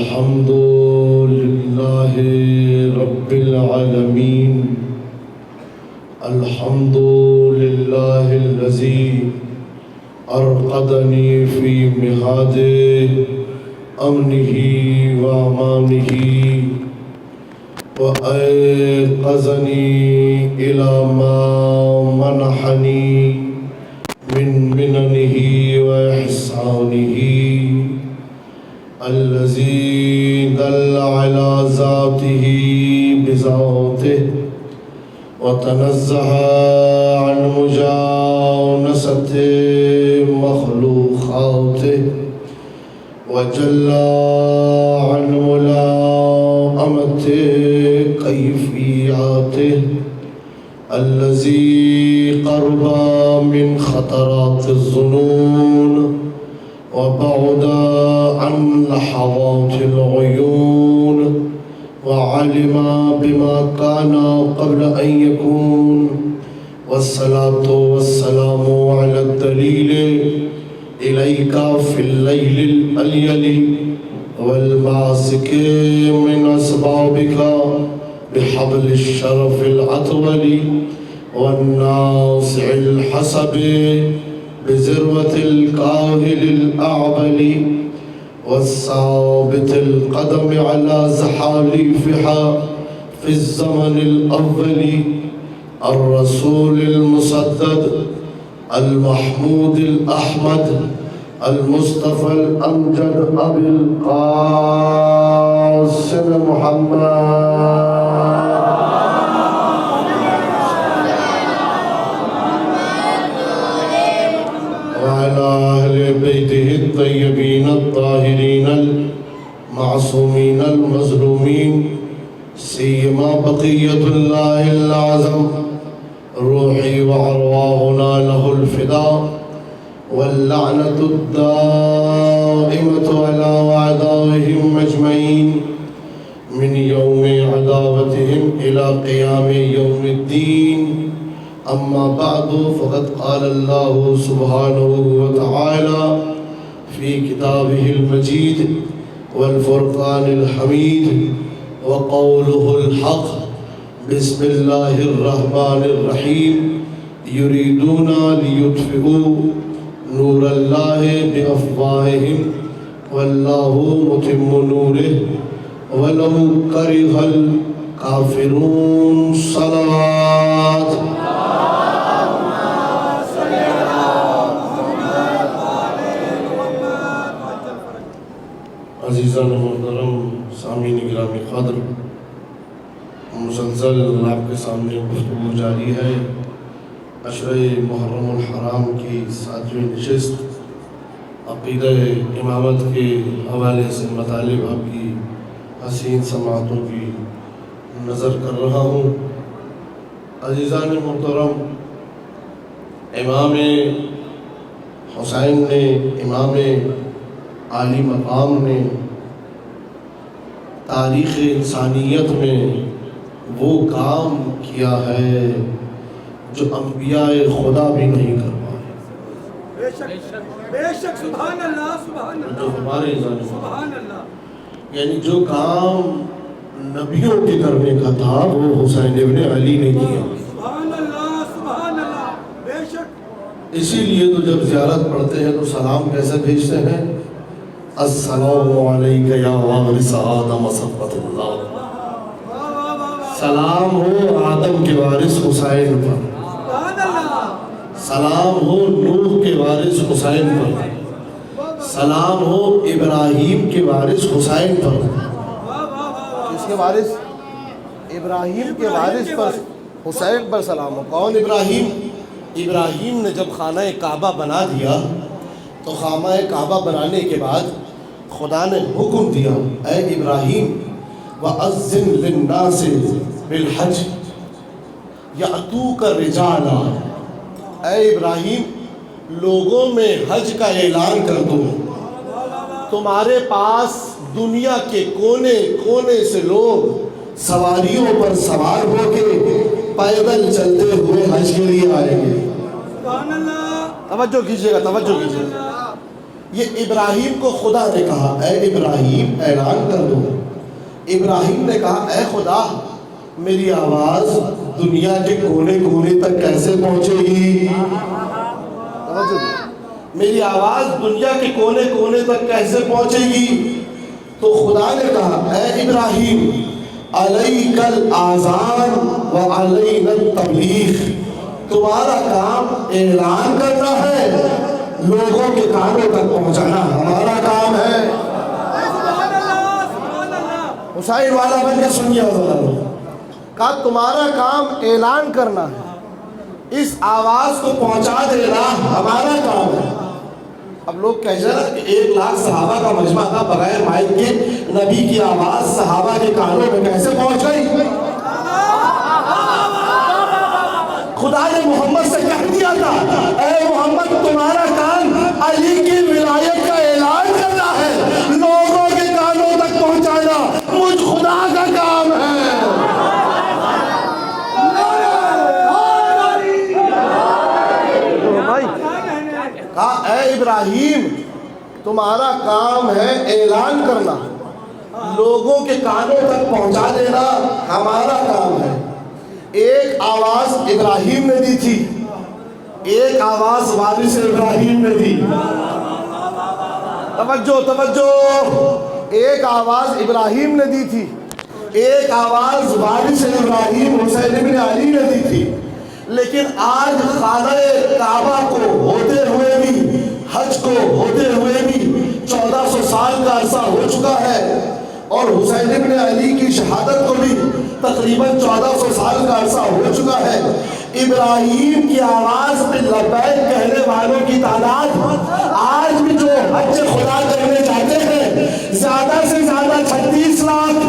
الحمد لله رب العالمين. الحمد لله الذي أرقدني في مهاد أمنه وأمانه وأيقظني إلى ما منحني من مننه وإحسانه الذي دل على ذاته بذاته وتنزه عن مجانسة مخلوقاته وجل عن ملائمة كيفياته الذي قرب من خطرات الظنون وبعد عن لحظات العيون وعلم بما كان قبل أن يكون. والصلاة والسلام على الدليل إليك في الليل الأليل والماسك من أسبابك بحبل الشرف الأطول والناصع الحسب بذروة الكاهل الأعبل والثابت القدم على زحاليفها في الزمن الأول الرسول المسدد المحمود الأحمد المصطفى الأمجد أبي القاسم محمد وعلى أهل بيته الطيبين الطاهرين المعصومين المظلومين سيما بقية الله الأعظم روحي وأرواحنا له الفداء واللعنة الدائمة على أعدائهم أجمعين من يوم عداوتهم إلى قيام يوم الدين. أما بعد فقد قال الله سبحانه وتعالى في كتابه المجيد والفرقان الحميد وقوله الحق بسم الله الرحمن الرحيم يريدون ليطفئوا نور الله بأفواههم والله متم نوره ولو كره الكافرون. صلوات عزیزان محترم سامعین گرامی قدر، مسلسل آپ کے سامنے گفتگو جاری ہے. عشرہ محرم الحرام کی 7ویں نشست عقیدہ امامت کے حوالے سے مطالب آپ کی حسین سماعتوں کی نظر کر رہا ہوں. عزیزان محترم، امام حسین نے، امام عالی مقام نے تاریخ انسانیت میں وہ کام کیا ہے جو انبیاء خدا بھی نہیں کر پائے. بے شک سبحان اللہ سبحان اللہ. جو ہمارے سبحان اللہ، یعنی جو کام نبیوں کے کرنے کا تھا وہ حسین ابن علی نے کیا. سبحان اللہ سبحان اللہ. بے شک. اسی لیے تو جب زیارت پڑھتے ہیں تو سلام کیسے بھیجتے ہیں؟ السلام علیک یا وارث آدم صفوت اللہ. سلام ہو آدم کے وارث حسین پر، سلام ہو نوح کے وارث حسین پر، سلام ہو ابراہیم کے وارث حسین پر. کس کے وارث؟ ابراہیم کے وارث پر حسین پر سلام ہو. کون ابراہیم؟ ابراہیم نے جب خانہ کعبہ بنا دیا تو خانہ کعبہ بنانے کے بعد خدا نے حکم دیا، اے ابراہیم وَأَذِّن لِلنَّاسِ بِالْحَجِّ يَأْتُوكَ رِجَالًا. اے ابراہیم لوگوں میں حج کا اعلان کر دو، تمہارے پاس دنیا کے کونے کونے سے لوگ سواریوں پر سوار ہو کے پیدل چلتے ہوئے حج کے لیے آئیں گے. توجہ کیجئے گا، توجہ کیجئے گا. یہ ابراہیم کو خدا نے کہا اے ابراہیم اعلان کر دو. ابراہیم نے کہا اے خدا میری آواز دنیا کے کونے کونے تک کیسے پہنچے گی؟ میری آواز دنیا کے کونے کونے تک کیسے پہنچے گی؟ تو خدا نے کہا اے ابراہیم علیک الاذان وعلینا التبلیغ، تمہارا کام اعلان کرنا ہے، لوگوں کے کانوں تک پہنچانا ہمارا کام ہے. حسین والا بن کے سنیے، کہا تمہارا کام اعلان کرنا ہے، اس آواز کو پہنچا دینا ہمارا کام ہے. اب لوگ کہہ رہے ہیں کہ 1,00,000 صحابہ کا مجمع تھا، بغیر مائک کے نبی کی آواز صحابہ کے کانوں میں کیسے پہنچ گئی؟ خدا نے محمد سے کہہ دیا تھا اے محمد تمہارا کام علی کی ولایت کا اعلان کرنا ہے، لوگوں کے کانوں تک پہنچانا مجھ خدا کا کام ہے. کہا اے ابراہیم تمہارا کام ہے اعلان کرنا، لوگوں کے کانوں تک پہنچا دینا ہمارا کام ہے. ایک آواز ابراہیم نے دی تھی، ایک آواز وارث ابراہیم نے دی. توجہ توجہ، ایک آواز ابراہیم نے دی تھی، ایک آواز وارث ابراہیم حسین بن علی نے دی تھی. لیکن آج خانہ کعبہ کو ہوتے ہوئے بھی، حج کو ہوتے ہوئے بھی 1400 سال کا عرصہ ہو چکا ہے، اور حسین بن علی کی شہادت کو بھی تقریباً 1400 سال کا عرصہ ہو چکا ہے. ابراہیم کی آواز پہ لبیک کہنے والوں کی تعداد آج بھی جو حج خدا کرنے جاتے ہیں زیادہ سے زیادہ 36 لاکھ،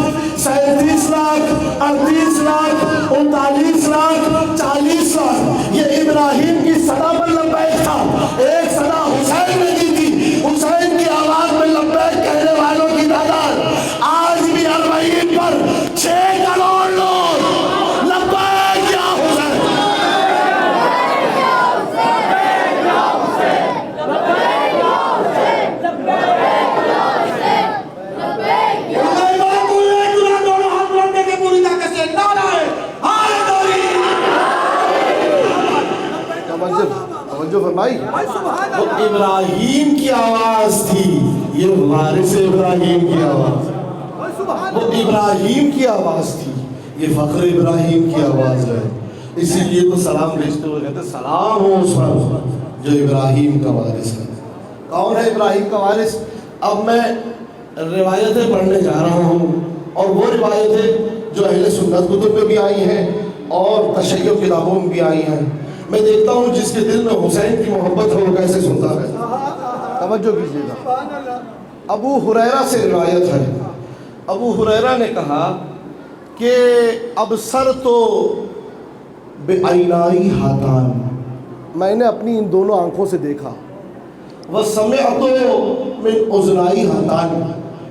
37 لاکھ، 38 لاکھ، 39 لاکھ، 40 لاکھ. یہ ابراہیم کی صدا پر لبیک تھا. ایک صدا حسین نے دی تھی، حسین کی آواز میں لبیک کہنے والوں کی تعداد آج بھی 40 پر 6 کروڑ لوگ لبیک یا حسین. فرمائی وہ ابراہیم کی آواز تھی، یہ وارث ابراہیم کی آواز. وہ ابراہیم کی آواز تھی، یہ فخر ابراہیم کی آواز ہے. اسی لیے تو سلام بھیجتے ہوئے کہتے سلام ہو اس پر جو ابراہیم کا وارث ہے. کون ہے ابراہیم کا وارث؟ اب میں روایتیں پڑھنے جا رہا ہوں، اور وہ روایتیں جو اہل سنت کتب میں بھی آئی ہیں اور تشیع کتابوں میں بھی آئی ہیں. میں دیکھتا ہوں جس کے دل میں حسین کی محبت ہو وہ کیسے سنتا ہے. توجہ کیجیے گا. ابو ہریرہ سے روایت ہے، ابو ہریرہ نے کہا کہ ابصرت بعینائی ہاتان، میں نے اپنی ان دونوں آنکھوں سے دیکھا. وسمعت من اذنائی ہاتان،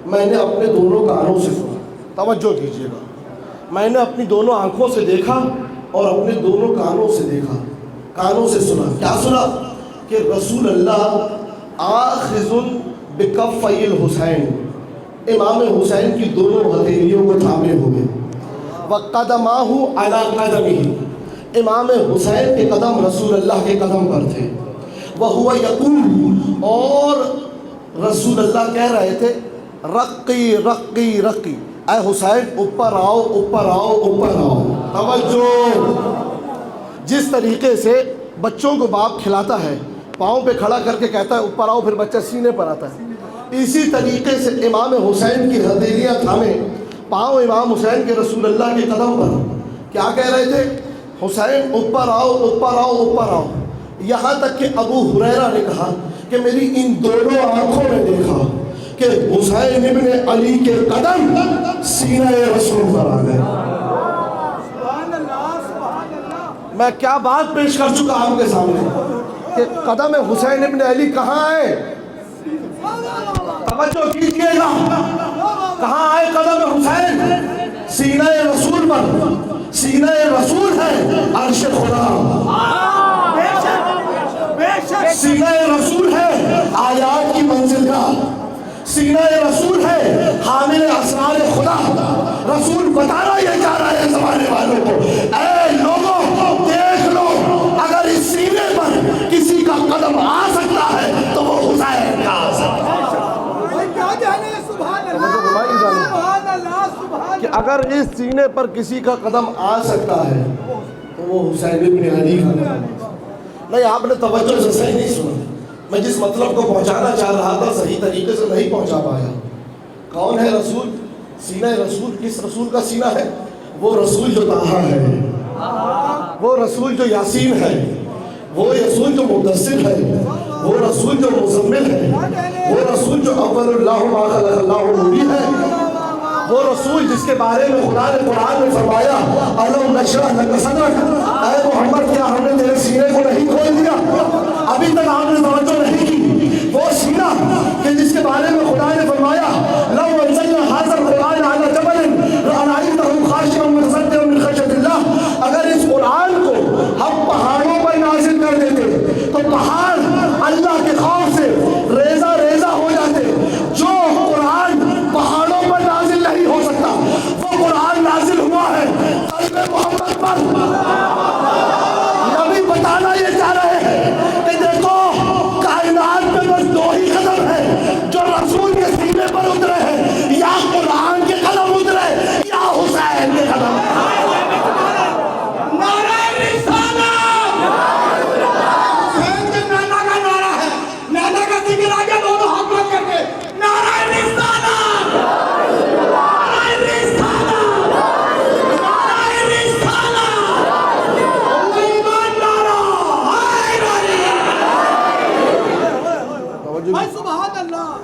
میں نے اپنے دونوں کانوں سے سنا. توجہ کیجیے گا. میں نے اپنی دونوں آنکھوں سے دیکھا اور اپنے دونوں کانوں سے دیکھا، کانوں سے سنا. کیا سنا؟ کہ رسول اللہ آخذ بکفی الحسین، امام حسین کی دونوں ہتھیلیوں کو تھامے ہوئے. وقدماہ علی قدمہ، امام حسین کے قدم رسول اللہ کے قدم پر تھے. وہو یقول، اور رسول اللہ کہہ رہے تھے رقی رقی رقی، اے حسین اوپر آؤ اوپر آؤ اوپر آؤ. توجہ. جس طریقے سے بچوں کو باپ کھلاتا ہے، پاؤں پہ کھڑا کر کے کہتا ہے اوپر آؤ، پھر بچہ سینے پر آتا ہے، اسی طریقے سے امام حسین کی ہتھیلیاں تھامے، پاؤں امام حسین کے رسول اللہ کے قدم پر. کیا کہہ رہے تھے؟ حسین اوپر آؤ اوپر آؤ اوپر آؤ. یہاں تک کہ ابو ہریرہ نے کہا کہ میری ان دونوں آنکھوں میں دیکھا کہ حسین ابن علی کے قدم سینہ رسول پر آ گئے. میں کیا بات پیش کر چکا آپ کے سامنے کہ قدم حسین ابن علی کہاں ہے؟ توجہ کیجیے گا. کہاں آئے قدم حسین؟ سینہ رسول پر. سینہ رسول ہے عرش خدا، سینہ رسول ہے آیات کی کی منزل کا سینہ رسول ہے، حامل اسرار خدا۔ رسول بتانا یہ چاہ رہا ہے زمانے والوں کو، اے لوگوں دیکھ لو، اگر اس سینے پر کسی کا قدم آ سکتا ہے تو وہ حسین کا آ سکتا ہے۔ کہ اگر اس سینے پر کسی کا قدم آ سکتا ہے تو وہ حسین ابن علی کا نام۔ نہیں، آپ نے توجہ سے صحیح نہیں سنا، میں جس مطلب کو پہنچانا چاہ رہا تھا صحیح طریقے سے نہیں پہنچا پایا۔ کون ہے رسول؟ سینہ رسول کس رسول کا سینہ ہے؟ وہ رسول جو طٰہٰ ہے، وہ رسول جو یاسین ہے، وہ رسول جو مدثر ہے، وہ رسول جو مزمل ہے، وہ رسول جو اول اللہ ما خلق اللہ نوری ہے، وہ رسول جس کے بارے میں خدا نے قرآن میں فرمایا الم نشرح لک صدرک، اے محمد کیا ہم نے تیرے سینے کو نہیں کھول دیا؟ ابھی تک آپ نے توجہ نہیں کی۔ وہ سینہ کہ جس کے بارے میں خدا نے فرمایا لو انزلنا ھذا القرآن علی جبل لرأیتہ خاشعا متصدعا من خشیۃ اللہ، اگر اس قرآن کو ہم پہاڑوں پر نازل کر دیتے تو پہاڑ اللہ کے خوف سے ریزہ ریزہ ہو جاتے۔ جو قرآن پہاڑوں پر نازل نہیں ہو سکتا وہ قرآن نازل ہوا ہے قلب محمد پر۔ نبی بتانا یہ چاہ رہے ہیں کہ دیکھو کائنات میں بس دو ہی قدم ہیں جو رسول کے سینے پر اترے ہیں، یا قرآن کے قدم اترے یا حسین کے قدم۔ نعرہ رسالت، حسین کے نانا کا نعرہ ہے، نانا کا ذکر آگے دونوں ہاتھ بلند کر کے نعرہ رسالت،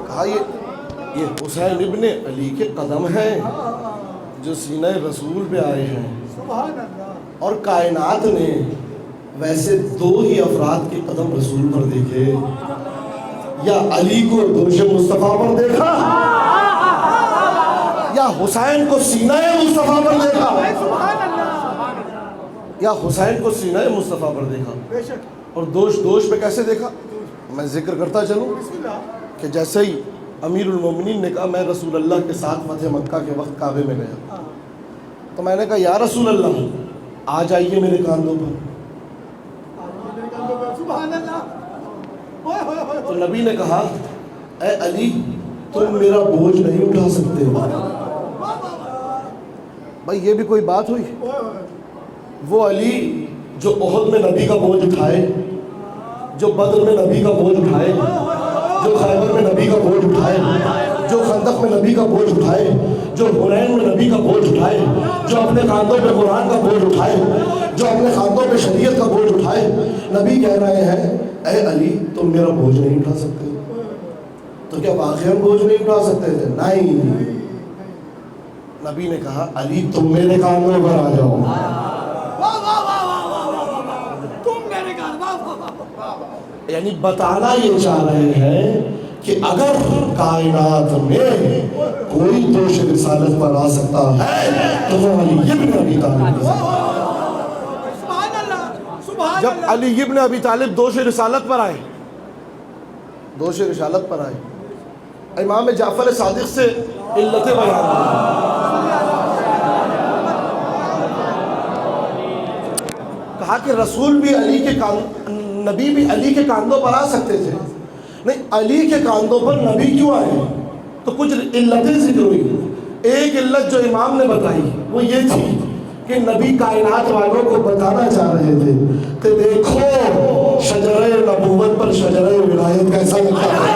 کہا یہ حسین ابن علی کے قدم ہیں جو سینہ رسول پہ آئے ہیں، اور کائنات نے ویسے دو ہی افراد کے قدم رسول پر دیکھے، یا علی کو دوش مصطفیٰ پر دیکھا یا حسین کو سینہ مصطفیٰ پر دیکھا، یا حسین کو سینہ مصطفیٰ پر دیکھا۔ اور دوش پہ کیسے دیکھا؟ میں ذکر کرتا چلوں کہ جیسے ہی امیر المومنین نے کہا میں رسول اللہ کے ساتھ فتح مکہ کے وقت کعبے میں گیا، تو میں نے کہا یا رسول اللہ آ جائیے میرے کاندھوں پر۔ تو نبی نے کہا اے علی تم میرا بوجھ نہیں اٹھا سکتے۔ بھائی یہ بھی کوئی بات ہوئی؟ وہ علی جو احد میں نبی کا بوجھ اٹھائے، جو بدر میں نبی کا بوجھ اٹھائے، جو خیبر میں نبی کا بوجھ اٹھائے، جو خندق میں نبی کا بوجھ اٹھائے، جو حنین میں نبی کا بوجھ اٹھائے، جو اپنے کاندھوں پہ قرآن کا بوجھ اٹھائے، جو اپنے کاندھوں پہ شریعت کا بوجھ اٹھائے، نبی کہہ رہے ہیں اے علی تم میرا بوجھ نہیں اٹھا سکتے۔ تو کیا واقعی بوجھ نہیں اٹھا سکتے تھے؟ نہیں، نبی نے کہا علی تم میرے کاندھوں پر آ جاؤ۔ یعنی بتانا یہ چاہ رہے ہیں کہ اگر کائنات میں کوئی دوش رسالت پر آ سکتا ہے تو وہ علی ابن ابی طالب ہے۔ جب علی ابن ابی طالب دوش رسالت پر آئے، دوش رسالت پر آئے، امام جعفر صادق سے علتیں بیان کہا کہ رسول بھی علی کے نبی بھی علی کے کاندھوں پر آ سکتے تھے، نہیں علی کے کاندھوں پر نبی کیوں آئے؟ تو کچھ علتیں ذکر ہوئی۔ ایک علت جو امام نے بتائی وہ یہ تھی کہ نبی کائنات والوں کو بتانا چاہ رہے تھے کہ دیکھو شجرہ نبوت پر شجرہ ولایت کیسا لگتا ہے۔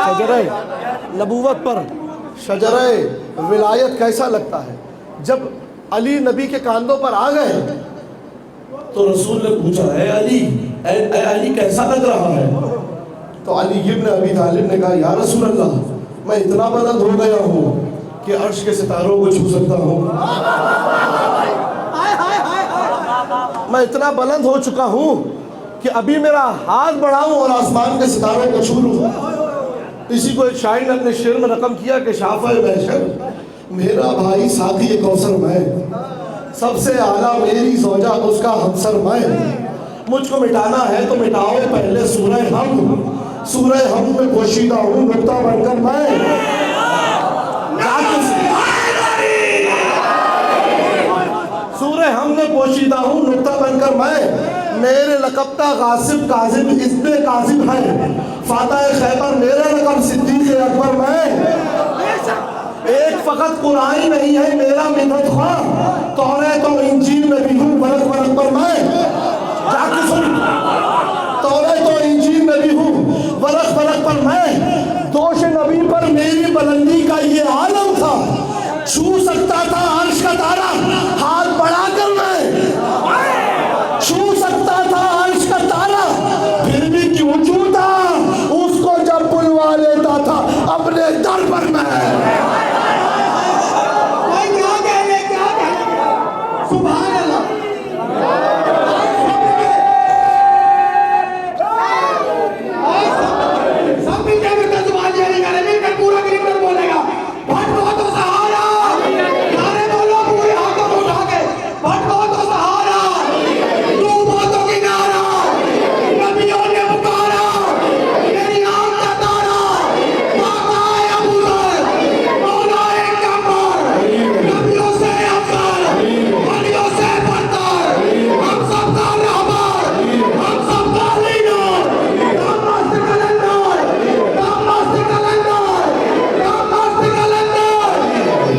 شجرہ نبوت پر شجرہ ولایت کیسا لگتا ہے۔ جب علی نبی کے کاندھوں پر آ گئے تو رسول نے پوچھا اے علی کیسا لگ رہا ہے؟ تو علی ابن ابی طالب نے کہا یا رسول اللہ میں اتنا بلند ہو گیا ہوں کہ عرش کے ستاروں کو چھو سکتا ہوں، میں اتنا بلند ہو چکا ہوں کہ ابھی میرا ہاتھ بڑھاؤں اور آسمان کے ستاروں کو چھو لوں۔ اسی کو ایک شاعر نے اپنے شعر میں رقم کیا کہ شافع بحشر میرا بھائی ساقی کوثر میں، سب سے اعلیٰ میری زوجہ اس کا ہمسر میں، مجھ کو مٹانا ہے تو مٹاؤ پہلے سورہ حمد. سورہ حمد میں پوشیدہ ہوں نقطہ بن کر میں. سورہ حمد میں پوشیدہ ہوں نقطہ بن کر میں. میرے لقب کا غاصب کاذب اتنے کاذب ہے. فاتح خیبر میرا لقب صدیق اکبر میں. ایک فقط قرآن نہیں ہے میرا مدد خواہ. توریت و انجیل میں بھی ہوں ورق ورق پر میں. جا کے سن. توریت و انجیل میں بھی ہوں ورق ورق پر میں. دوش نبی پر میری بلندی کا یہ عالم تھا. چھو سکتا تھا عرش کا تارا ہاتھ بڑھا کر میں. چھو سکتا تھا عرش کا تارا پھر بھی کیوں چھوتا اس کو جب بلوا لیتا تھا اپنے در پر میں. سبحان اللہ. سب بھی کہہ ملتا سبحان جی علی گانے مل کر پورا کریمتر بولے گا. بھٹ کو تو سہارا نعرے بولو پورے ہاتھوں کو اٹھا کے. بھٹ کو تو سہارا ڈوبو تو کنارا نبیوں نے پکارا میری آنکھ کا تارا. مولا ابو ذر مولا کمر نبیوں سے افضل ولیوں سے برتر ہم سب کا رہبر ہم سب کا لیڈر. دامست کلندر دامست کلندر دامست کلندر.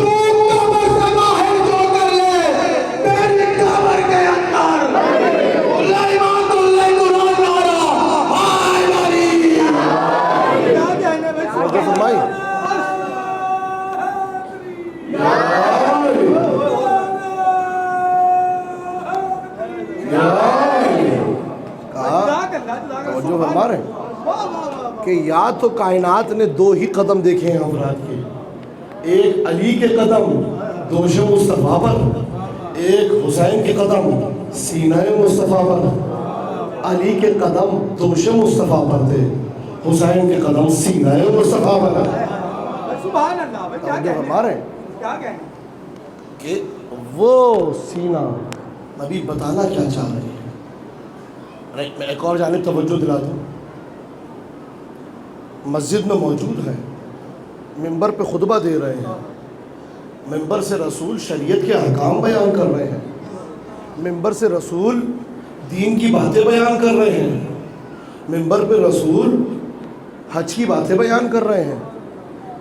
تو قبر سے باہر جو کر لے میری قبر کے اندر. لائمات اللہ قرآن نارا ہائے ناری. کیا کہنے میں فرمائی جو فرما رہے ہیں کہ یا تو کائنات نے دو ہی قدم دیکھے ہیں افراد کے. ایک علی کے قدم دوش مصطفیٰ پر. ایک حسین کے قدم سینہ مصطفیٰ پر. علی کے قدم دوش مصطفیٰ پر تھے. حسین کے قدم سینہ مصطفیٰ پر. سبحان اللہ. جو فرما رہے ہیں کیا کہیں کہ وہ سینہ نبی بتانا کیا چاہ رہے ہیں. میں ایک اور جانب توجہ دلا دوں. مسجد میں موجود ہیں منبر پہ خطبہ دے رہے ہیں. منبر سے رسول شریعت کے احکام بیان کر رہے ہیں. منبر سے رسول دین کی باتیں بیان کر رہے ہیں. منبر پہ رسول حج کی باتیں بیان کر رہے ہیں.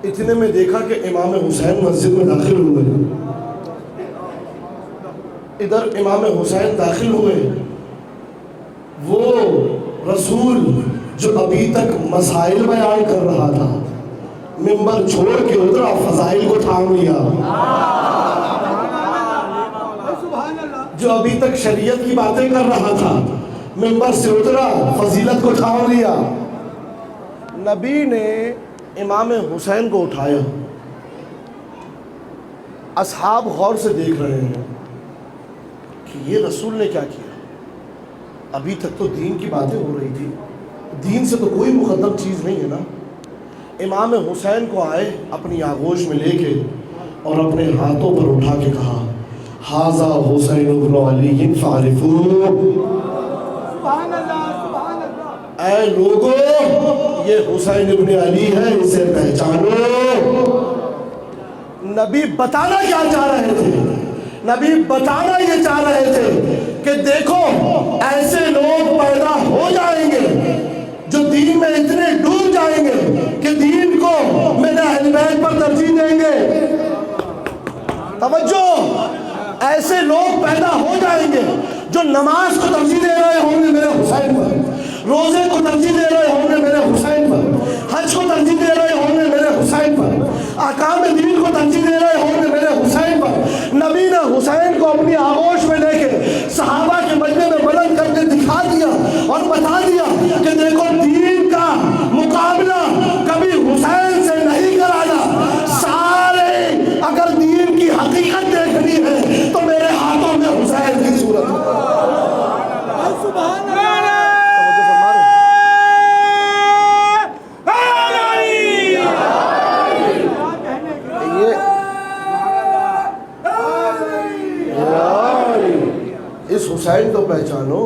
اتنے میں دیکھا کہ امام حسین مسجد میں داخل ہوئے. ادھر امام حسین داخل ہوئے. وہ رسول جو ابھی تک مسائل بیان کر رہا تھا منبر چھوڑ کے اترا فضائل کو تھام لیا. جو ابھی تک شریعت کی باتیں کر رہا تھا منبر سے اترا فضیلت کو تھام لیا. نبی نے امام حسین کو اٹھایا. اصحاب غور سے دیکھ رہے ہیں کہ یہ رسول نے کیا کیا. ابھی تک تو دین کی باتیں ہو رہی تھی. دین سے تو کوئی مقدم چیز نہیں ہے نا. امام حسین کو آئے اپنی آغوش میں لے کے اور اپنے ہاتھوں پر اٹھا کے کہا ھذا حسین ابن علی فاعرفوہ. سبحان اللہ سبحان اللہ. اے لوگو یہ حسین ابن علی ہے اسے پہچانو. نبی بتانا کیا چاہ رہے تھے. نبی بتانا یہ چاہ رہے تھے کہ دیکھو ایسے لوگ پیدا ہو جائیں گے جو دین میں اتنے ڈوب جائیں گے کہ دین کو میرے اہل بیت پر ترجیح دیں گے. توجہ. ایسے لوگ پیدا ہو جائیں گے جو نماز کو ترجیح دے رہے ہوں گے میرے حسین پر. روزے کو ترجیح دے رہے ہوں گے میرے حسین پر. حج کو ترجیح دے رہے ہوں گے میرے حسین پر. احکام دین کو ترجیح دے رہے ہوں گے میرے حسین پر. نبی نے حسین کو اپنی آغوش میں لے کے صحابہ کے مجمع میں بلند کر کے دکھا دیا اور بتا دیا کہ دیکھو دین کا مقابلہ کبھی حسین سے نہیں کرانا. سارے اگر دین کی حقیقت دیکھنی ہے تو میرے ہاتھوں میں حسین کی صورت ہے. سبحان اللہ. اس حسین کو پہچانو.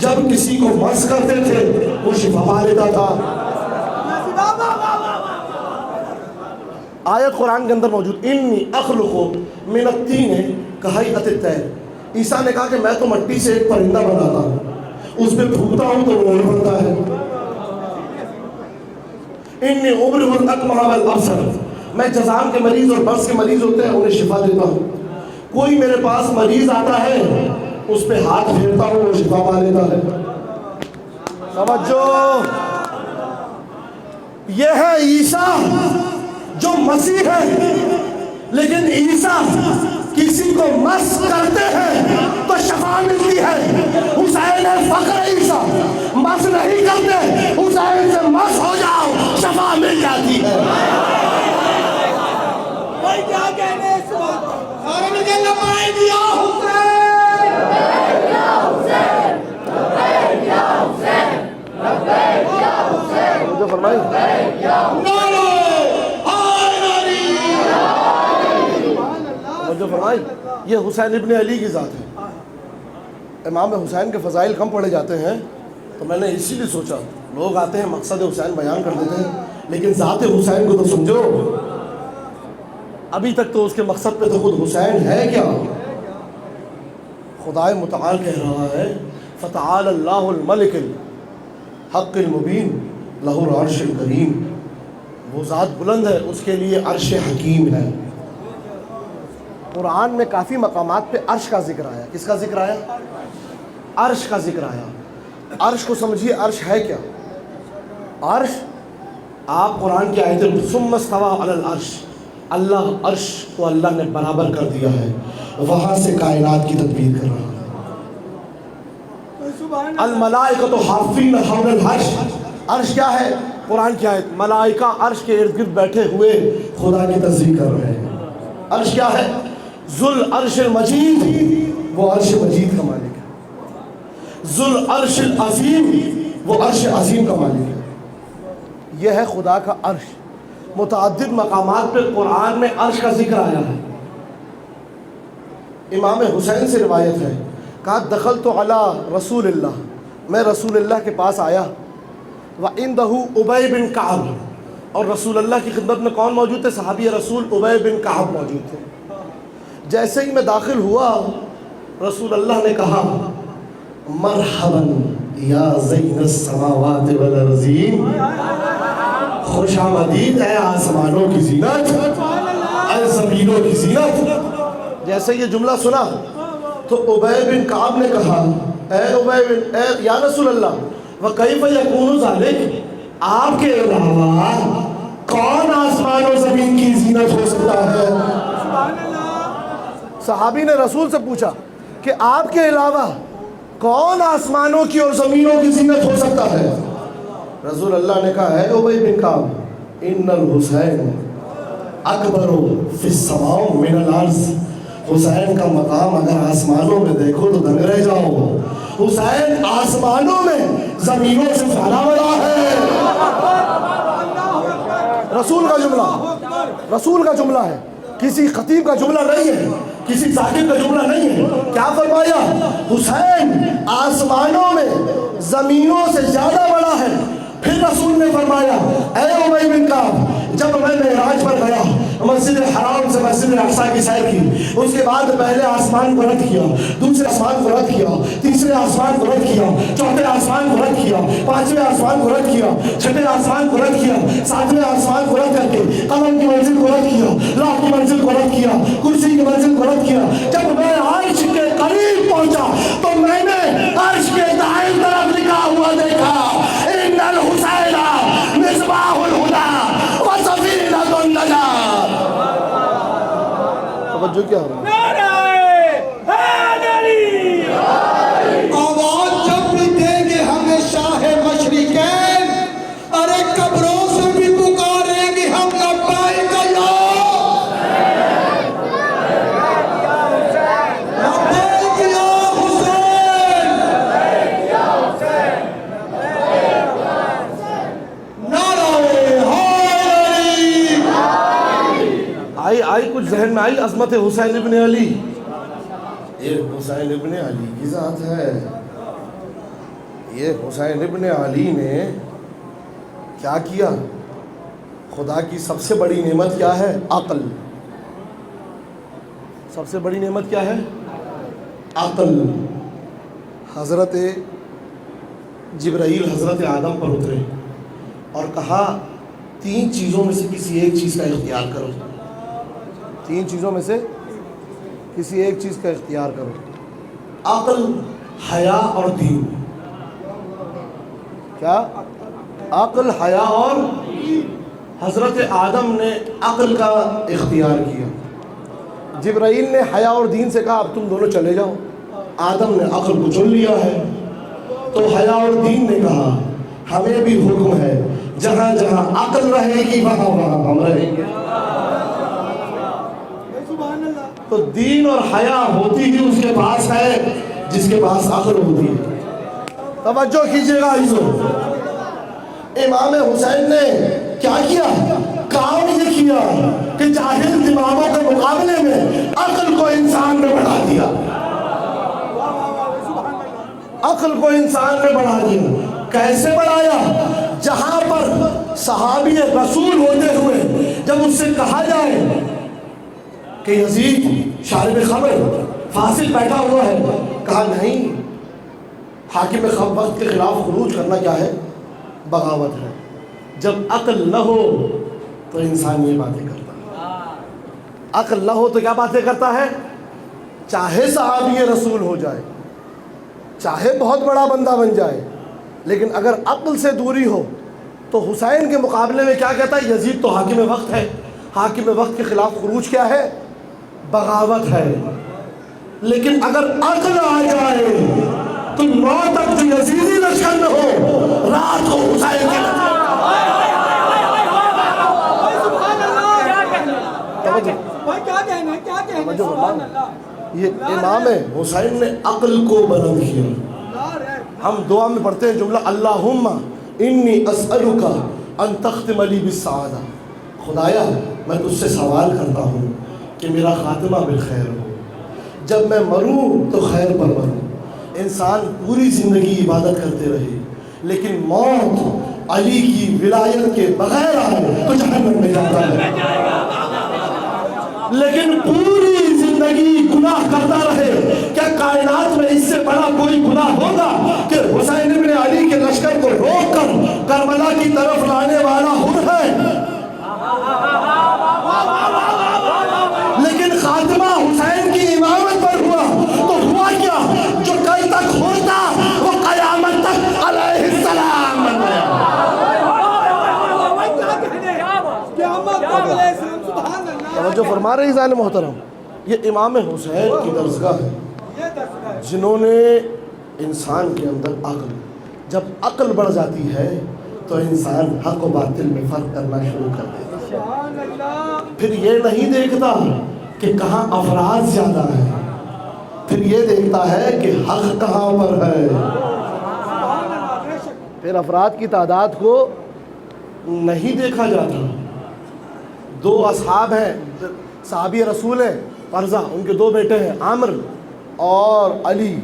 جب کسی کو مس کرتے تھے وہ شفا پا لیتا تھا. آیت قرآن کے اندر موجود انی اخلق من الطین کہیئۃ الطیر. عیسیٰ نے کہا کہ میں تو مٹی سے ایک پرندہ بناتا ہوں, اس میں پھونکتا ہوں تو وہ اڑ بنتا ہے. انی ابرئ الاکمہ والابصر, میں جذام کے مریض اور برص کے مریض ہوتے ہیں انہیں شفا دیتا ہوں. کوئی میرے پاس مریض آتا ہے اس پہ ہاتھ پھیرتا ہوں وہ شفا پا لیتا ہے. توجہ, یہ ہے عیسیٰ جو مسیح ہے. لیکن عیسیٰ کسی کو مس کرتے ہیں تو شفا ملتی ہے. حسین فخر عیسیٰ مس نہیں کرتے, حسین سے مس ہو جاؤ شفا مل جاتی ہے. بھائی کیا کہنے اس بات سارے نے کہنا پائے دیا حسین جو فرمائی جو فرمائی یہ حسین ابن علی کی ذات ہے. امام حسین کے فضائل کم پڑھے جاتے ہیں تو میں نے اسی لیے سوچا, لوگ آتے ہیں مقصد حسین بیان کر دیتے ہیں لیکن ذات حسین کو تو سمجھو. ابھی تک تو اس کے مقصد پہ تو خود حسین ہے کیا. خدائے متعال کہہ رہا ہے فتعال اللہ الملک الحق المبین لہ العرش الکریم. وہ ذات بلند ہے, اس کے لیے عرش حکیم ہے. قرآن میں کافی مقامات پہ عرش کا ذکر آیا. کس کا ذکر آیا؟ عرش کا ذکر آیا. عرش کو سمجھیے, عرش ہے کیا؟ عرش, آپ قرآن کی آیت ثم استوى علی العرش, اللہ عرش کو اللہ نے برابر کر دیا ہے, وہاں سے کائنات کی تدبیر کر رہا ہے. الملائکۃ حافین حول العرش, عرش کیا ہے؟ قرآن کی آیت ملائکہ عرش کے ارد گرد بیٹھے ہوئے خدا کی تصدیق کر رہے ہیں. عرش کیا ہے؟ ذو العرش المجید, وہ عرش مجید کا مالک ہے. ذو العرش العظیم, وہ عرش عظیم کا مالک ہے. یہ ہے خدا کا عرش. متعدد مقامات پہ قرآن میں عرش کا ذکر آیا ہے. امام حسین سے روایت ہے, کہا دخلت علی رسول اللہ, میں رسول اللہ کے پاس آیا, وعندہ ابی بن کعب, اور رسول اللہ کی خدمت میں کون موجود تھے؟ صحابی رسول ابی بن کعب موجود تھے. جیسے ہی میں داخل ہوا رسول اللہ نے کہا مرحبا یا زین السماوات والارضین, خوش آمدید اے آسمانوں کی زینت, اے زمینوں کی زینت. جیسے یہ جملہ سنا تو ابی بن کعب نے کہا اے یا رسول اللہ وکیف یکون ذالک, آپ کے علاوہ کون آسمان و زمین کی زینت ہو سکتا ہے؟ صحابی نے رسول سے پوچھا کہ آپ کے علاوہ کون آسمانوں کی اور زمینوں کی زینت ہو سکتا ہے؟ رسول اللہ نے کہا ہے ابی بن کعب ان الحسین اکبر فی السماء من الارض, حسین کا مقام اگر آسمانوں میں دیکھو تو دنگ رہ جاؤ. حسین آسمانوں میں زمینوں سے زیادہ بڑا ہے. رسول کا جملہ, رسول کا جملہ ہے, کسی خطیب کا جملہ نہیں ہے, کسی ذاکر کا جملہ نہیں ہے. کیا فرمایا؟ حسین آسمانوں میں زمینوں سے زیادہ بڑا ہے. پھر رسول نے فرمایا اے ابی بن کعب, جب میں معراج پر گیا مسجد حرام سے مسجد اقصی کی سیر کی, اس کے بعد پہلے آسمان کو رد کیا, دوسرے آسمان کو رد کیا, تیسرے آسمان کو رد کیا, چوتھے آسمان کو رد کیا, پانچویں آسمان کو رد کیا, چھٹے آسمان کو رد کیا, ساتویں آسمان کو رد کر کے قلم کی منزل کو رد کیا, لاہ کی منزل کو رد کیا, کرسی کی منزل کو رد کیا. جب میں عرش کے قریب پہنچا تو میں نے عرش کے دائیں طرف لکھا ہوا دیکھا ان الحسین مصباح الہدی و سفینۃ النجات. توجہ کیا ہو رہا ہے؟ آواز جب بھی دیں گے ہمیں شاہ مشرقین, ارے قبروں سے بھی پکاریں گے ہم لبیک یا لبیک یا حسین, نعرہ حیدری. آئی کچھ ذہن میں آئی عظمت حسین ابن علی. یہ حسین ابن علی کی ذات ہے. یہ حسین ابن علی نے کیا کیا؟ خدا کی سب سے بڑی نعمت کیا ہے؟ عقل. سب سے بڑی نعمت کیا ہے؟ عقل. حضرت جبرائیل حضرت آدم پر اترے اور کہا 3 چیزوں میں سے کسی ایک چیز کا اختیار کرو. 3 چیزوں میں سے کسی ایک چیز کا اختیار کرو. عقل، حیا اور دین. کیا؟ عقل، حیا اور حضرت آدم نے عقل کا اختیار کیا. جبرائیل نے حیا اور دین سے کہا اب تم دونوں چلے جاؤ. آدم نے عقل کو چن لیا ہے. تو حیا اور دین نے کہا ہمیں بھی حکم ہے جہاں جہاں عقل رہے گی وہاں وہاں ہم رہیں گے. تو دین اور حیا ہوتی ہی اس کے پاس ہے جس کے پاس عقل ہوتی ہے. توجہ کیجئے گا عزیزو، امام حسین نے کیا کیا؟ کام یہ کیا کہ جاہل دماغوں کے مقابلے میں عقل کو انسان نے بڑھا دیا. عقل کو انسان نے بڑھا دیا. کیسے بڑھایا؟ جہاں پر صحابی رسول ہوتے ہوئے جب اس سے کہا جائے کہ یزید شارب خمر فاسق بیٹھا ہوا ہے، کہا نہیں، حاکم وقت کے خلاف خروج کرنا کیا ہے؟ بغاوت ہے. جب عقل نہ ہو تو انسان یہ باتیں کرتا ہے. عقل نہ ہو تو کیا باتیں کرتا ہے؟ چاہے صحابی رسول ہو جائے، چاہے بہت بڑا بندہ بن جائے، لیکن اگر عقل سے دوری ہو تو حسین کے مقابلے میں کیا کہتا ہے؟ یزید تو حاکم وقت ہے، حاکم وقت کے خلاف خروج کیا ہے؟ بغاوت ہے. لیکن اگر عقل آ جائے تو 9 تک جو یزیدی لشکر میں ہو، رات کو حسین کے یہ امام حسین نے عقل کو بلند کیا. ہم دعا میں پڑھتے ہیں جملہ اللہم انی اسألک ان تختم لی بالسعادہ. خدایا میں تجھ سے سوال کرتا ہوں کہ میرا خاتمہ بالخیر ہو، جب میں مروں تو خیر پر مروں. انسان پوری زندگی عبادت کرتے رہے لیکن موت علی کی ولایت کے بغیر آئے تو جہنم میں جاتا ہے. لیکن پوری زندگی گناہ کرتا رہے، کیا کائنات میں اس سے بڑا کوئی گناہ ہوگا کہ حسین ابن علی کے لشکر کو روک کر کربلا کی طرف لانے والا حر ہے؟ لیکن خاتمہ حسین کی امامت پر ہوا تو ہوا کیا؟ جو کل تک ہوتا وہ قیامت تک علیہ السلام بن گیا. توجہ فرما رہے عزیزان محترم، یہ امام حسین کی درسگاہ ہے جنہوں نے انسان کے اندر عقل، جب عقل بڑھ جاتی ہے تو انسان حق و باطل میں فرق کرنا شروع کر دیتا ہے. پھر یہ نہیں دیکھتا کہ کہاں افراد زیادہ ہیں، پھر یہ دیکھتا ہے کہ حق کہاں پر ہے. پھر افراد کی تعداد کو نہیں دیکھا جاتا. 2 اصحاب ہیں، صحابی رسول ہیں، قرظہ، ان کے 2 بیٹے ہیں، عامر اور علی.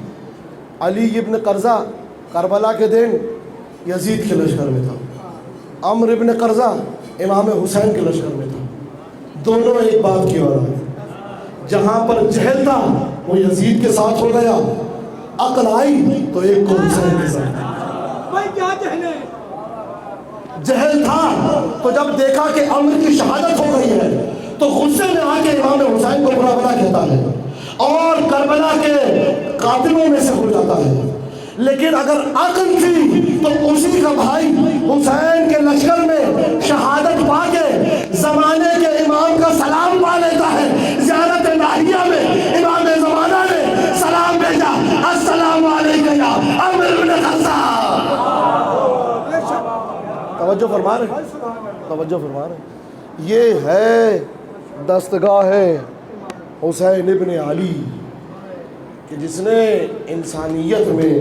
علی ابن قرظہ کربلا کے دن یزید کے لشکر میں تھا، عمر ابن قرظہ امام حسین کے لشکر میں تھا. دونوں ایک باپ کی اولاد. جہاں پر جہل تھا وہ یزید کے ساتھ ہو گیا، عقل آئی تو ایک کو حسین کے ساتھ. جہل تھا تو جب دیکھا کہ عمر کی شہادت ہو گئی ہے تو غصے میں آ کے امام حسین کو برا بھلا کہتا ہے اور کربلا کے قاتلوں میں سے ہو جاتا ہے. لیکن اگر عقل تھی تو اسی کا بھائی حسین کے لشکر میں شہادت پا کے زمانے کے امام کا سلام پا لیتا ہے. زیارت ناحیہ میں امام زمانہ نے سلام بھیجا، السلام علیکم یا عمر بن خطاب. توجہ فرما رہے، توجہ فرما رہے. یہ ہے دستگاہ حسین ابن علی کہ جس نے انسانیت میں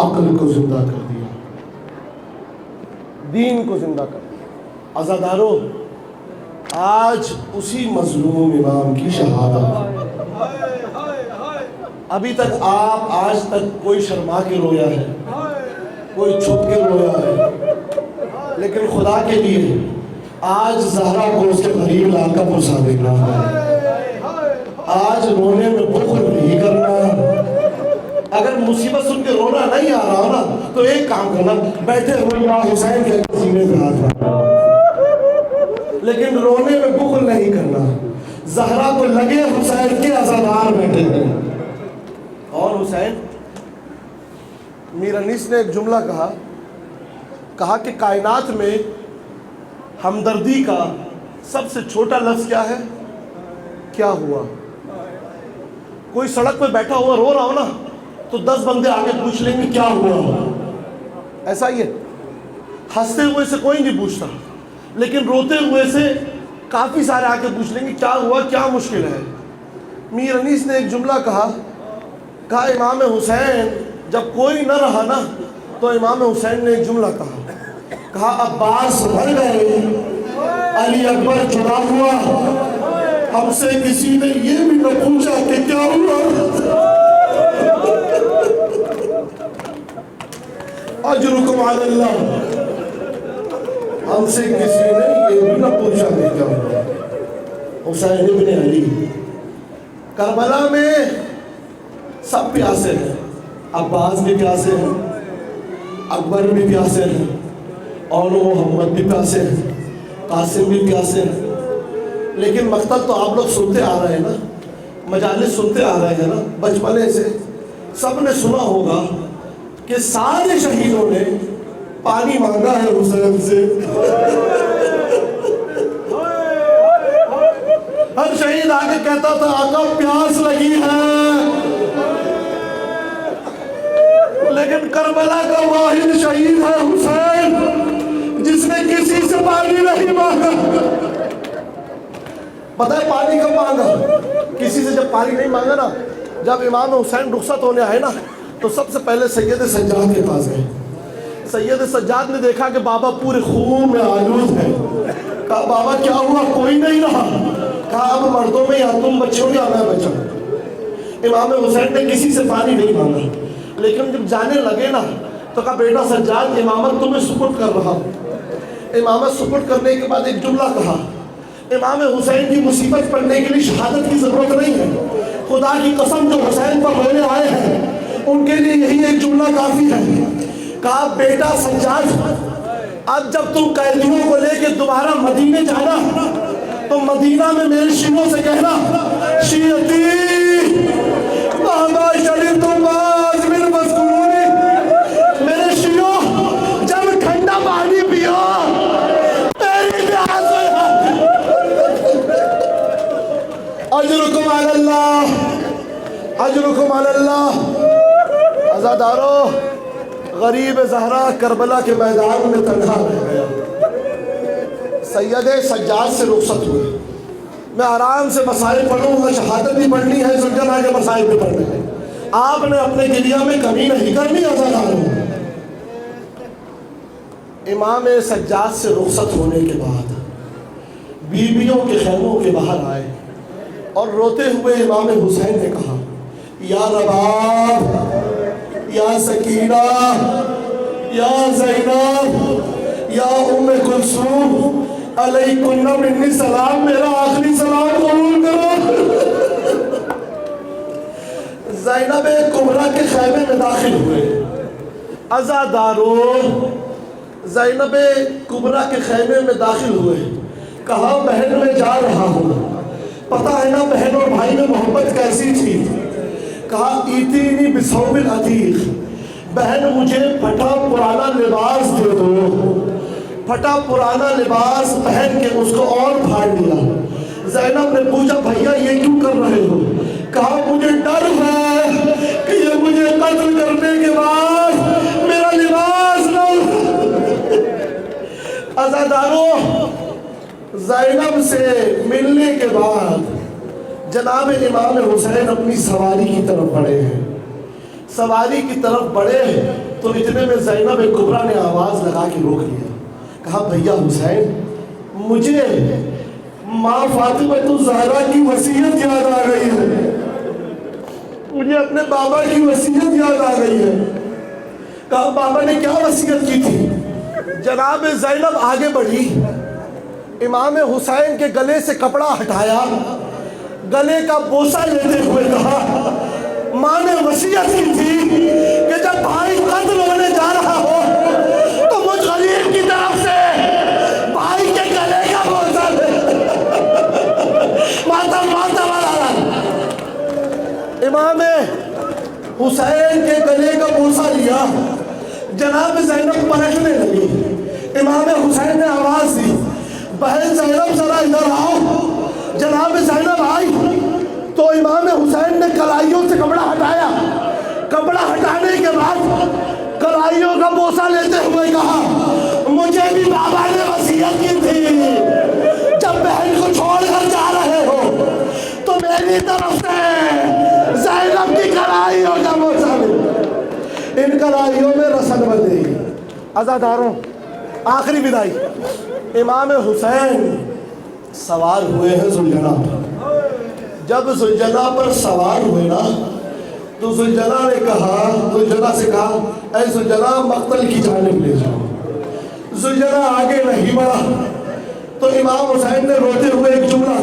عقل کو زندہ کر دیا، دین کو زندہ کر دیا. عزادارو، آج اسی مظلوم امام کی شہادت. ابھی تک آج تک کوئی شرما کے رویا ہے؟ کوئی چھپ کے رویا ہے، لیکن خدا کے لیے آج زہرا کو اس کے قریب لا کر پرسا دینا ہے۔ آج رونے میں بخل نہیں کرنا۔ اگر مصیبت سن کے رونا نہیں آ رہا ہو نا تو ایک کام کرنا، بیٹھے ہوئے یا حسین کے سینے پہ ہاتھ رکھنا، لیکن رونے میں بخل نہیں کرنا۔ زہرا کو لگے حسین کے عزادار بیٹھے ہیں۔ اور حسین، میر انیس نے ایک جملہ کہا کہ کائنات میں ہمدردی کا سب سے چھوٹا لفظ کیا ہے؟ کیا ہوا؟ کوئی سڑک پہ بیٹھا ہوا رو رہا ہو نا تو 10 بندے آگے پوچھ لیں گے کیا ہوا، ایسا ہی ہے۔ ہنستے ہوئے سے کوئی نہیں پوچھتا، لیکن روتے ہوئے سے کافی سارے آگے پوچھ لیں گے کیا ہوا، کیا مشکل ہے۔ میر انیس نے ایک جملہ کہا امام حسین جب کوئی نہ رہا نا تو امام حسین نے ایک جملہ کہا عباس مر گئے، علی اکبر جدا ہوا، ہم سے کسی نے یہ بھی نہ پوچھا کہ کیا ہوا۔ اجرکم علی اللہ، ہم سے کسی نے یہ بھی نہ پوچھا کہ کیا ہوا۔ حسین ابن علی، کربلا میں سب پیاسے ہیں، عباس بھی پیاسے ہیں، اکبر بھی پیاسے ہیں، اور محمد بھی پیاسے ہیں، قاسم بھی پیاسے ہیں، لیکن مقتل تو آپ لوگ سنتے آ رہے ہیں نا، مجالس سنتے آ رہے ہیں نا، بچپنے سے سب نے سنا ہوگا کہ سارے شہیدوں نے پانی مانگا ہے حسین سے۔ ہر شہید آگے کہتا تھا آقا پیاس لگی ہے، لیکن کربلا کا واحد شہید ہے حسین جس نے کسی سے پانی نہیں مانگا۔ پتہ ہے پانی کب مانگا؟ کسی سے جب پانی نہیں مانگا نا، جب امام حسین رخصت ہونے آئے نا تو سب سے پہلے سید سجاد کے پاس گئے۔ سید سجاد نے دیکھا کہ بابا پورے خون میں آلود ہے، کہا بابا کیا ہوا؟ کوئی نہیں رہا۔ کہا اب مردوں میں یا تم بچوں یا میں بچا۔ امام حسین نے کسی سے پانی نہیں مانگا، لیکن جب جانے لگے نا تو کہا بیٹا سجاد امامت تمہیں سپرد کر رہا ہوں۔ امامت سپرد کرنے کے بعد ایک جملہ کہا، امام حسین کی مصیبت پڑنے کے لیے شہادت کی ضرورت نہیں ہے، خدا کی قسم جو حسین پر رونے آئے ہیں ان کے لیے یہی ایک جملہ کافی ہے۔ کہا بیٹا سجاد اب جب تم قیدیوں کو لے کے دوبارہ مدینے جانا تو مدینہ میں میرے شیعوں سے کہنا شیعتی بابا شریف تم باز من مذکورونی، میرے شیعوں جب ٹھنڈا پانی پیو میری پیاس ہوئی۔ اجرکم علی اللہ، اجرکم علی اللہ۔ عزادارو، غریب زہرا کربلا کے میدان میں تنہا رہ گیا۔ سید سجاد سے رخصت ہوئے، میں آرام سے مسائل پڑھوں گا، شہادت بھی پڑھنی ہے، سلجھنا کے مسائل بھی پڑھنے ہیں، آپ نے اپنے گریہ میں کمی نہیں کرنی۔ عزادارو، امام سجاد سے رخصت ہونے کے بعد بیویوں کے خیموں کے باہر آئے اور روتے ہوئے امام حسین نے کہا یا رباب، یا سکینہ، یا زینب، یا ام کلثوم، علیکن منی سلام، میرا آخری سلام قبول کرو۔ زینب کبریٰ کے خیمے میں داخل ہوئے۔ عزادارو، زینب کبریٰ کے خیمے میں داخل ہوئے، کہا بہن میں جا رہا ہوں، پتہ ہے نا بہن اور بھائی میں محبت کیسی تھی۔ کہا ایتینی بثوب العتیق، بہن مجھے پھٹا پرانا لباس دے دو۔ پھٹا پرانا لباس پہن کے اس کو اور پھاڑ دیا۔ زینب نے پوچھا بھیا یہ کیوں کر رہے ہو؟ کہا مجھے ڈر ہے کہ یہ مجھے قتل کرنے کے بعد میرا لباس نہ۔ عزادارو، زینب سے ملنے کے بعد جناب امام حسین اپنی سواری کی طرف بڑھے ہیں۔ سواری کی طرف بڑھے تو اتنے میں زینب کبریٰ نے آواز لگا کے روک لیا، کہا بھیا حسین مجھے ماں فاطمہ الزہرا کی وصیت یاد آ گئی ہے، مجھے اپنے بابا کی وصیت یاد آ گئی ہے۔ کہا بابا نے کیا وصیت کی تھی؟ جناب زینب آگے بڑھی، امام حسین کے گلے سے کپڑا ہٹایا، گلے کا بوسہ لیتے ہوئے کہا ماں نے وصیت کی تھی کہ جب بھائی قتل ہونے جا رہا ہو تو مجھ غریب کی طرف سے بھائی کے گلے کا بوسہ لے۔ ماتم والا امام حسین کے گلے کا بوسہ لیا، جناب زینب پلٹنے لگی۔ امام حسین نے آواز دی بہن زینب ذرا ادھر آؤ۔ جناب زینب آئی تو امام حسین نے کلائیوں سے کپڑا ہٹایا، کپڑا ہٹانے کے بعد کلائیوں کا بوسہ لیتے ہوئے کہا مجھے بھی بابا نے وصیت کی تھی جب بہن کو چھوڑ کر جا رہے ہو تو میری طرف سے زینب کی کلائیوں کا بوسہ لے۔ ان کلائیوں میں رسل بندی۔ عزاداروں، آخری بدائی، امام حسین سوار ہوئے ہیں ذوالجنا پر۔ جب ذوالجنا پر سوار ہوئے نا تو ذوالجنا نے کہا، ذوالجنا سے کہا اے ذوالجنا مقتل کی جانب لے جاؤ۔ ذوالجنا آگے نہیں بڑھا تو امام حسین نے روتے ہوئے ایک جملہ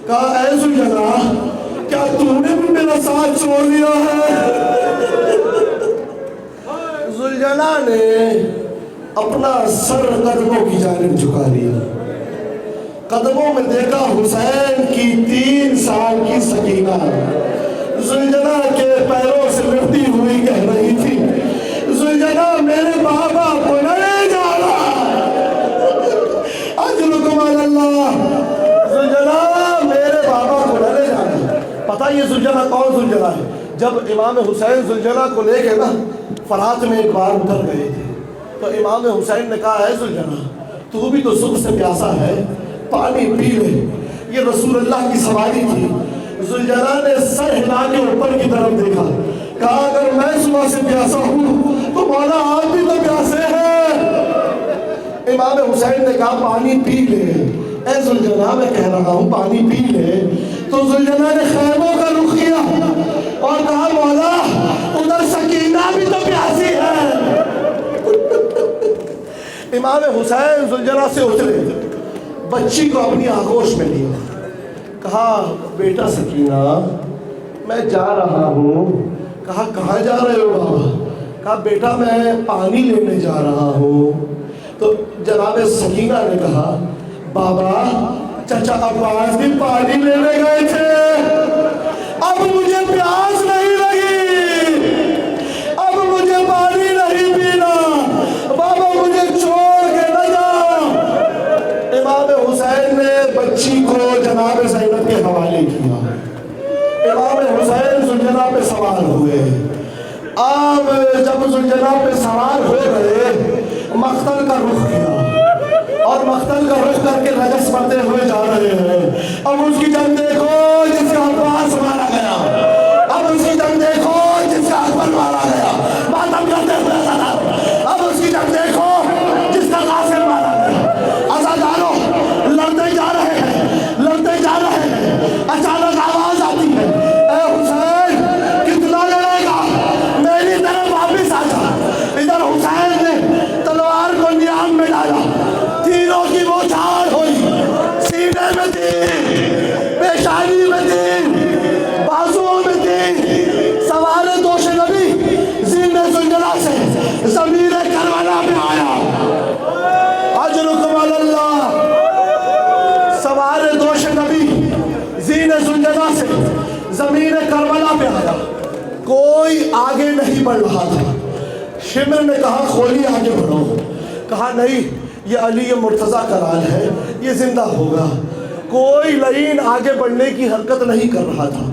کہا اے ذوالجنا کیا تم نے بھی میرا ساتھ چھوڑ دیا ہے؟ ذوالجنا نے اپنا سر قدموں کی جانب جھکا لیا، قدموں میں دیکھا حسین کی 3 سال کی سکینہ ذوالجنا کے پیروں سے لڑتی ہوئی کہہ رہی تھی ذوالجنا میرے بابا کو لے جانا، اجرکم علی اللہ، ذوالجنا میرے بابا کو لے جانا۔ پتہ یہ ذوالجنا کون ذوالجنا ہے؟ جب امام حسین ذوالجنا کو لے کے نا فرات میں ایک بار اتر گئے تھے تو امام حسین نے کہا ہے ذوالجنا تو بھی تو سکھ سے پیاسا ہے، پانی پی لے، یہ رسول اللہ کی سواری تھی۔ ذوالجنا نے سر ہلا کے اوپر کی طرف دیکھا، کہا اگر میں صبح سے پیاسا ہوں تو مولا آپ بھی تو پیاسے ہیں۔ امام حسین نے کہا پانی پی لے۔ اے ذوالجنا میں کہہ رہا ہوں پانی پی لے۔ تو ذوالجنا نے خیموں کا رخ کیا اور کہا مولا ادھر سکینہ بھی تو پیاسی ہے۔ امام حسین ذوالجنا سے اترے، بچی کو اپنی آغوش میں لیا، کہا بیٹا سکینہ میں جا رہا ہوں۔ کہا کہاں جا رہے ہو بابا؟ کہا بیٹا میں پانی لینے جا رہا ہوں۔ تو جناب سکینہ نے کہا بابا چچا عباس بھی پانی لینے گئے تھے، اب مجھے پیاس نہیں لگی، اب مجھے پانی نہیں پینا، بابا مجھے چھوڑ کے نہ جا۔ امام حسین نے بچی کو جناب زینب کے حوالے کیا۔ امام حسین ذوالجنا پہ سوار ہوئے۔ اب جب ذوالجنا پہ سوار ہو گئے مقتل کا رخ کیا اور مقتل کا رخ کر کے رجس پڑھتے ہوئے جا رہے ہیں۔ اب اس کی جنگ دیکھو جس کا عباس مارا گیا، اب اس کی جنگ دیکھو جس کا اکبر مارا گیا، ماتم کرتے ہوئے عزاداروں، اب اس کی جنگ دیکھو جس کا قاسم مارا گیا۔ عزاداروں لڑتے جا رہے ہیں، لڑتے جا رہے ہیں، اچانک آواز آتی ہے اے حسین کتنا لڑے گا، میری طرف واپس آ جا۔ ادھر حسین نے تلوار کو نیام میں ڈالا، تیروں کی بوچھار ہوئی، سینے میں تیر، پیشانی میں تیر، بازوؤں میں تیر، سوار دوش نبی زین ذوالجنا سے ضمیر کربلا میں آیا۔ اجرکم علی اللہ، سوار دوش نبی زین ذوالجنا سے ضمیر کربلا میں آیا۔ کوئی آگے نہیں بڑھ رہا تھا۔ شمر نے کہا خولی آگے بڑھو، کہا نہیں یہ علی مرتضیٰ کا لال ہے، یہ زندہ ہوگا۔ کوئی لعین آگے بڑھنے کی حرکت نہیں کر رہا تھا۔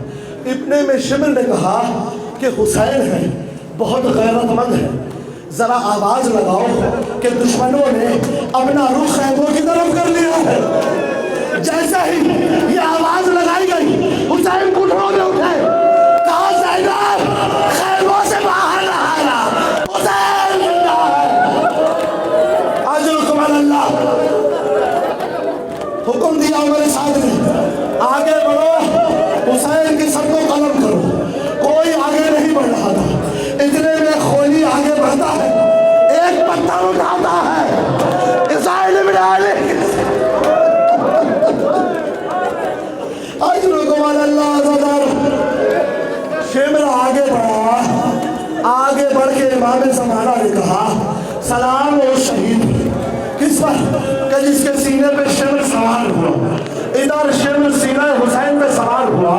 اتنے میں شمر نے کہا کہ حسین ہے، بہت غیرت مند ہے، ذرا آواز لگاؤ کہ دشمنوں نے اپنا رخ خیموں کی طرف کر لیا ہے۔ جیسے ہی یہ آواز لگائی گئی حسین گھٹنوں میں اٹھے، کہا زینب خیموں سے باہر نہ آنا، حسین زندہ ہے۔ اجرکم علی اللہ، حکم دیا میرے ساتھ نے آگے بڑھو، حسین کی سر کو قلم کرو۔ کوئی آگے نہیں بڑھ رہا تھا۔ اتنے میں خولی آگے بڑھ سر اٹھاتا ہے اسرائیل ابن علی اجرکم علی اللہ صدر شمر آگے بڑھا آگے بڑھ کے امام زمانہ نے کہا سلام ہو شہید کس پر کہ جس کے سینے پہ شمر سوار ہوا ادھر شمر سینہ حسین پہ سوار ہوا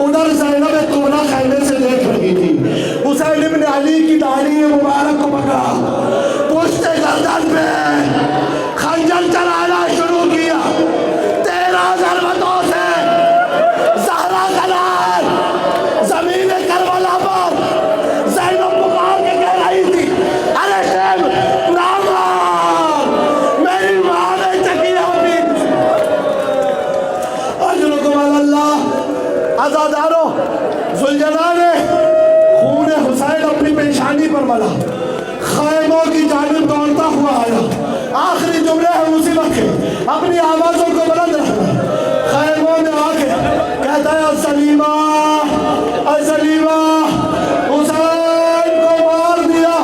ادھر زینب کمرہ خیمے سے دیکھ رہی تھی حسین ابن علی کی داڑھی مبارک کو پکڑا پشت گردن پہ خنجر چلانا شروع کیا 13 ضربتوں سے زہرا کلال زمین کربلا پر زینب پکار کے کہہ رہی تھی ارے شیب نامار میری ماں نے چکیا بھی اجرکم علی اللہ عزاداروں ذوالجلال نے خون حسین اپنی پیشانی پر ملا خیموں کی جانب دوڑتا ہوا آیا آخری جملے ہیں اسی وقت اپنی آوازوں کو بلند رکھنا خیموں میں آ کے کہتا ہے سلیمہ سلیمہ حسین کو مار دیا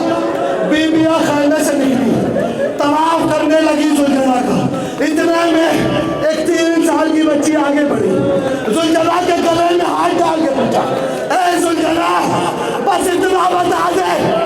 بیبیاں خیمے سے نکلی طواف کرنے لگی ذوالجلال کا اتنے میں ایک 3 سال کی بچی آگے بڑھی ذوالجلال کے گلے میں ہاتھ ڈال کے پوچھا اے ذوالجلال بس اتنا بتا دے